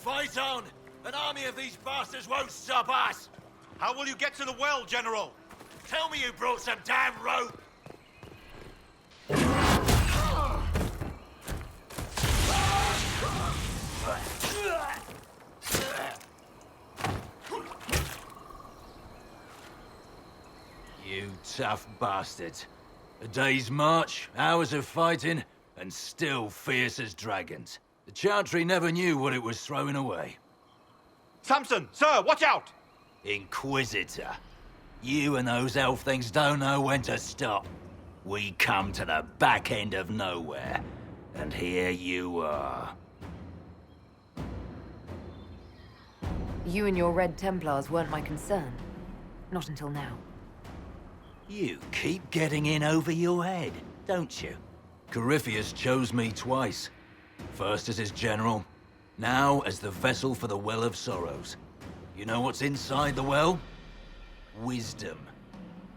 Fight on! An army of these bastards won't stop us! How will you get to the well, General? Tell me you brought some damn rope! You tough bastards. A day's march, hours of fighting, and still fierce as dragons. The Chantry never knew what it was throwing away. Samson, sir, watch out! Inquisitor. You and those elf things don't know when to stop. We come to the back end of nowhere, and here you are. You and your Red Templars weren't my concern. Not until now. You keep getting in over your head, don't you? Corypheus chose me twice. First as his general, now as the vessel for the Well of Sorrows. You know what's inside the well? Wisdom.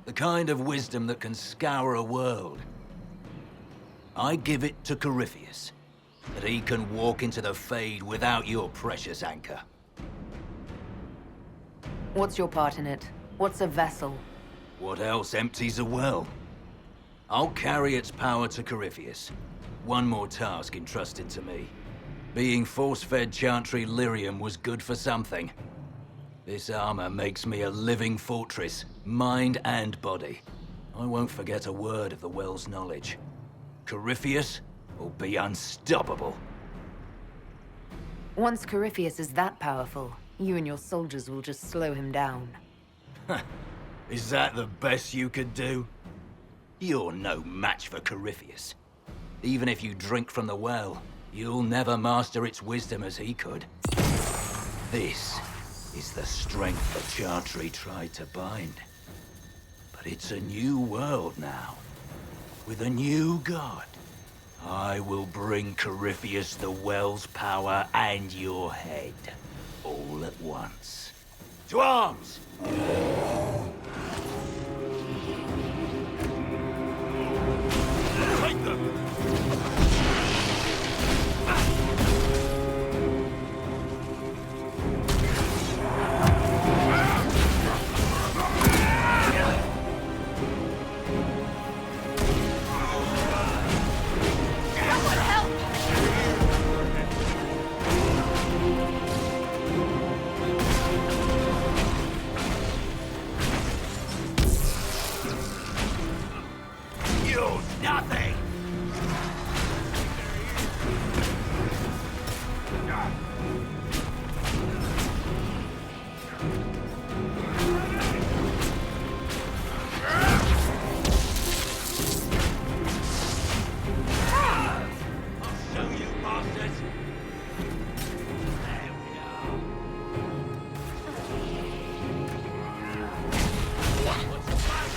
The kind of wisdom that can scour a world. I give it to Corypheus, that he can walk into the Fade without your precious anchor. What's your part in it? What's a vessel? What else empties a well? I'll carry its power to Corypheus. One more task entrusted to me. Being force-fed Chantry lyrium was good for something. This armor makes me a living fortress, mind and body. I won't forget a word of the well's knowledge. Corypheus will be unstoppable. Once Corypheus is that powerful, you and your soldiers will just slow him down. Is that the best you could do? You're no match for Corypheus. Even if you drink from the well, you'll never master its wisdom as he could. This is the strength the Chantry tried to bind. But it's a new world now, with a new god. I will bring Corypheus the well's power and your head, all at once. To arms! Take them! Nothing! I'll show you, bastards! There we are. What's the fight?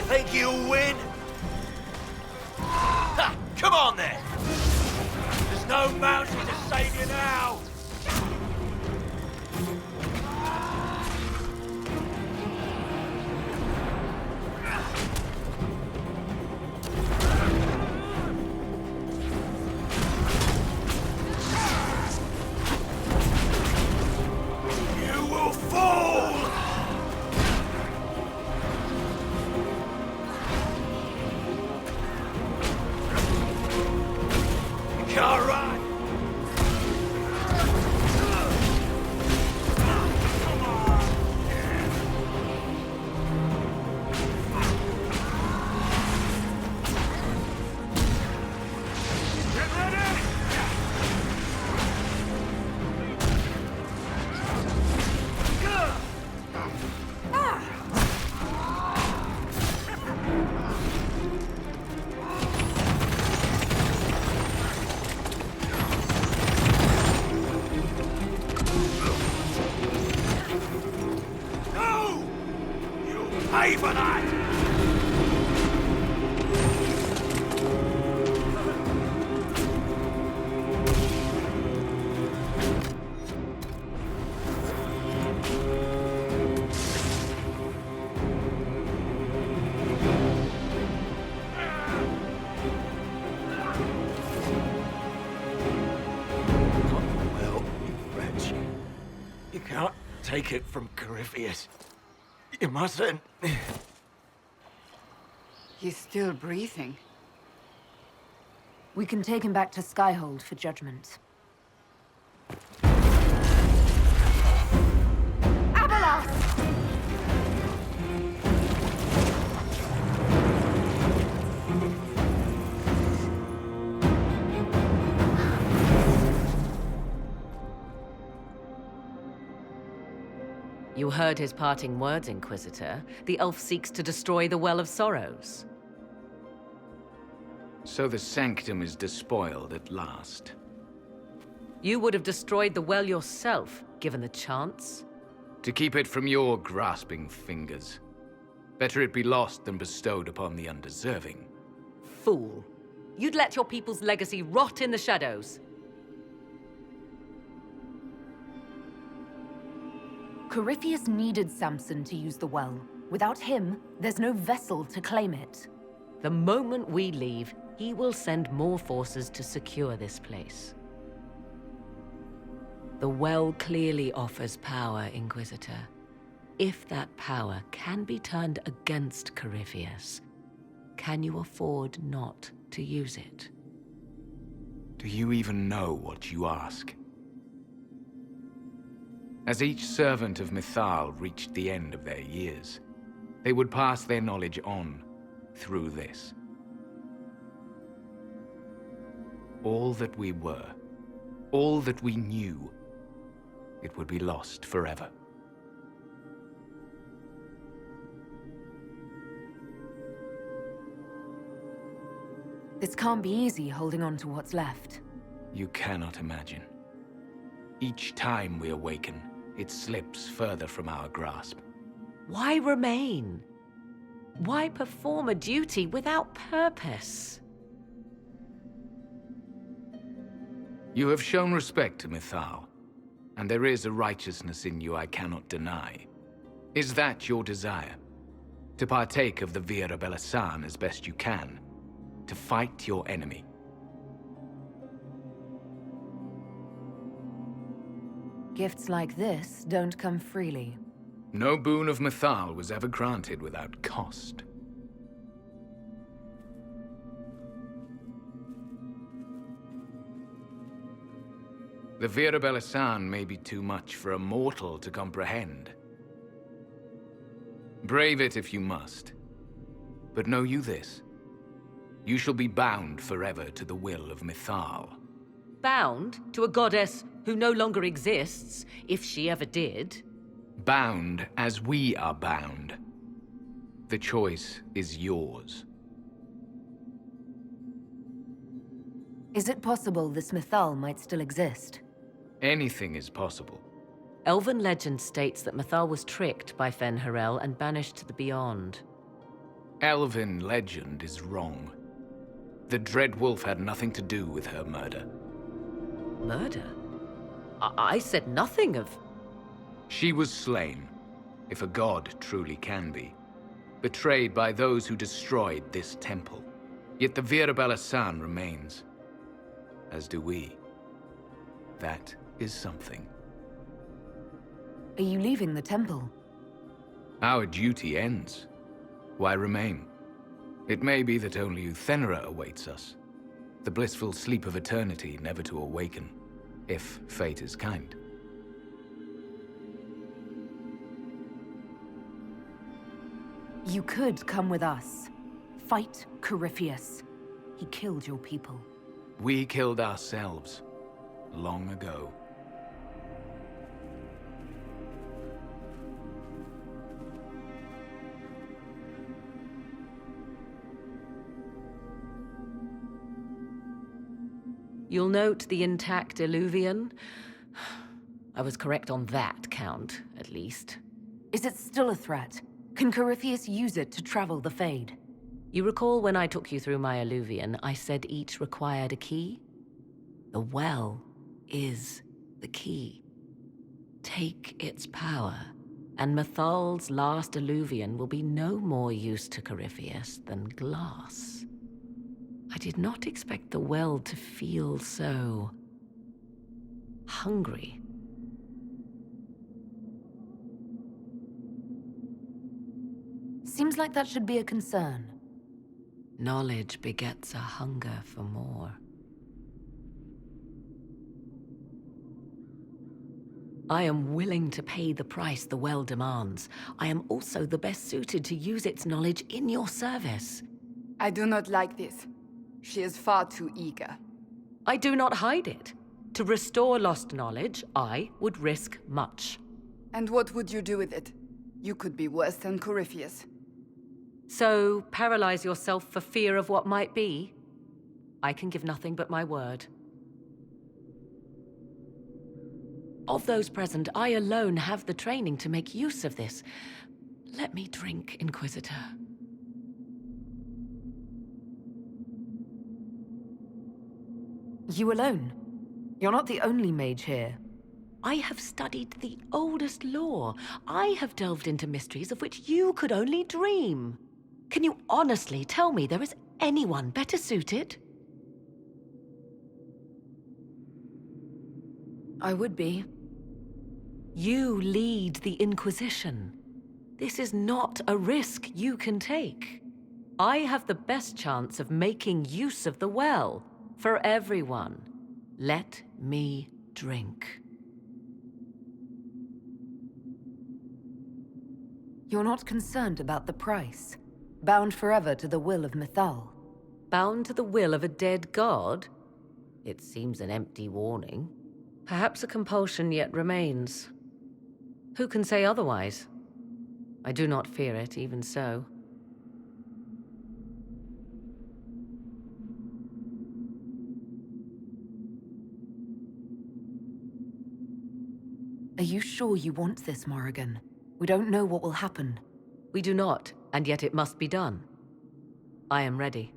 Think you'll win? Ha! Come on then! There's no mountain to save you now! You will fall! All right. You can't take it from Corypheus. You mustn't. He's still breathing. We can take him back to Skyhold for judgment. You heard his parting words, Inquisitor. The elf seeks to destroy the Well of Sorrows. So the sanctum is despoiled at last. You would have destroyed the well yourself, given the chance. To keep it from your grasping fingers. Better it be lost than bestowed upon the undeserving. Fool. You'd let your people's legacy rot in the shadows. Corypheus needed Samson to use the well. Without him, there's no vessel to claim it. The moment we leave, he will send more forces to secure this place. The well clearly offers power, Inquisitor. If that power can be turned against Corypheus, can you afford not to use it? Do you even know what you ask? As each servant of Mythal reached the end of their years, they would pass their knowledge on through this. All that we were, all that we knew, it would be lost forever. This can't be easy, holding on to what's left. You cannot imagine. Each time we awaken, it slips further from our grasp. Why remain? Why perform a duty without purpose? You have shown respect to Mythal, and there is a righteousness in you I cannot deny. Is that your desire? To partake of the Vira Belasan as best you can? To fight your enemy? Gifts like this don't come freely. No boon of Mythal was ever granted without cost. The Vira Belasan may be too much for a mortal to comprehend. Brave it if you must. But know you this. You shall be bound forever to the will of Mythal. Bound to a goddess who no longer exists, if she ever did. Bound as we are bound. The choice is yours. Is it possible this Mythal might still exist? Anything is possible. Elven legend states that Mythal was tricked by Fen-Harel and banished to the Beyond. Elven legend is wrong. The Dreadwolf had nothing to do with her murder. Murder? I said nothing of... She was slain, if a god truly can be. Betrayed by those who destroyed this temple. Yet the Vira Belasan remains. As do we. That is something. Are you leaving the temple? Our duty ends. Why remain? It may be that only Uthenera awaits us. The blissful sleep of eternity never to awaken, if fate is kind. You could come with us. Fight Corypheus. He killed your people. We killed ourselves, long ago. You'll note the intact Illuvian. I was correct on that count, at least. Is it still a threat? Can Corypheus use it to travel the Fade? You recall when I took you through my Illuvian, I said each required a key? The well is the key. Take its power, and Mythal's last Illuvian will be no more use to Corypheus than glass. I did not expect the well to feel so... hungry. like that should be a concern. Knowledge begets a hunger for more. I am willing to pay the price the well demands. I am also the best suited to use its knowledge in your service. I do not like this. She is far too eager. I do not hide it. To restore lost knowledge, I would risk much. And what would you do with it? You could be worse than Corypheus. So, paralyze yourself for fear of what might be? I can give nothing but my word. Of those present, I alone have the training to make use of this. Let me drink, Inquisitor. You alone? You're not the only mage here. I have studied the oldest lore. I have delved into mysteries of which you could only dream. Can you honestly tell me there is anyone better suited? I would be. You lead the Inquisition. This is not a risk you can take. I have the best chance of making use of the well for everyone. Let me drink. You're not concerned about the price? Bound forever to the will of Mythal? Bound to the will of a dead god? It seems an empty warning. Perhaps a compulsion yet remains. Who can say otherwise? I do not fear it, even so. Are you sure you want this, Morrigan? We don't know what will happen. We do not, and yet it must be done. I am ready.